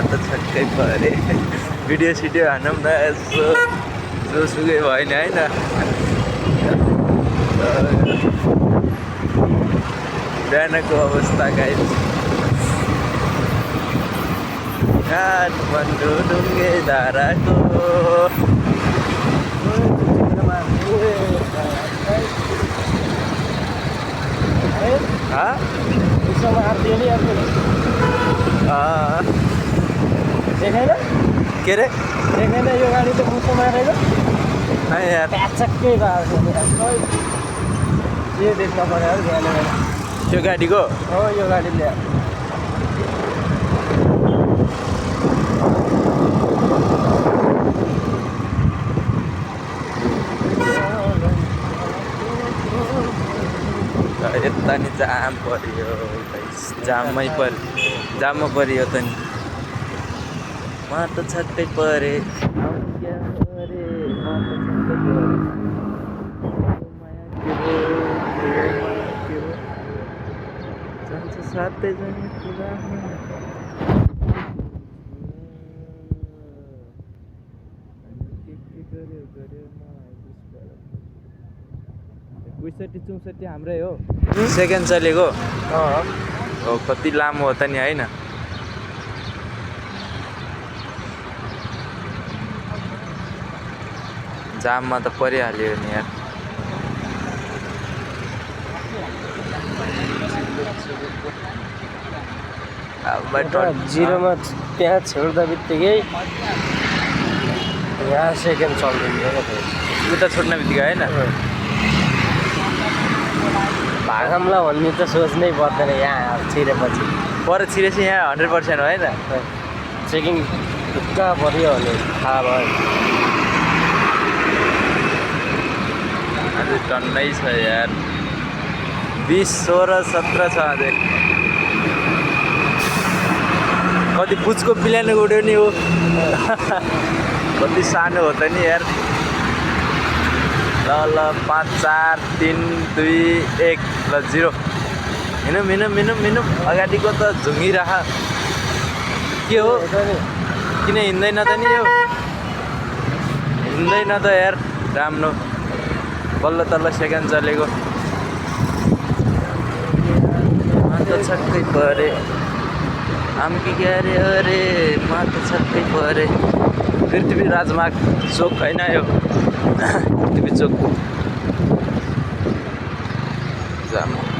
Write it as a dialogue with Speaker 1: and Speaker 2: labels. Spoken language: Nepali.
Speaker 1: त छक्कै परे भिडियो सिडियो हानौँ न यसो जोसुकै भएन होइन बिहानको अवस्था गाइस काठमाडौँ ढुङ्गे धाराको के रे
Speaker 2: देखेन यो गाडी त मुसो मारेर
Speaker 1: यार
Speaker 2: प्याचक्कै भएको के देख्न पर्यो हौ बिहान
Speaker 1: त्यो गाडीको
Speaker 2: हो यो गाडीले
Speaker 1: यता नि जाम पऱ्यो जाममा पऱ्यो त नि म त छक्कै परे साथै जाने कुरा पैँसठी 64 हाम्रै हो सेकेन्ड चलेको हो कति लामो हो त नि होइन जाममा त परिहाल्यो नि यार
Speaker 2: जिरोमा त्यहाँ छोड्दा बित्तिकै यहाँ सेकेन्ड चल्दिन्छ
Speaker 1: उता छोड्न बित्तिकै होइन
Speaker 2: भागमला भन्ने त सोच्नै पर्दैन यहाँ छिरेपछि
Speaker 1: पर छिरेपछि यहाँ 100% हो होइन
Speaker 2: चेकिङ कहाँ पऱ्यो भने थाहा भयो
Speaker 1: अझै टन्नै छ यार 20 16 17 छ अझै कति पुचको बिलानो उड्यो नि हो कति सानो हो त नि यार ल 5 4 3 2 1 ल 0 हिँडौँ अगाडिको त झुङ्गिरह के हो किन हिँड्दैन त नि यो हिँड्दैन त यार राम्रो बल्ल तल्ल सेकेन्ड चलेको म त छक्कै परे आम्की क्यारे अरे म त छक्कै परे पृथ्वी राजमार्ग चोक होइन यो पृथ्वी चोक जाम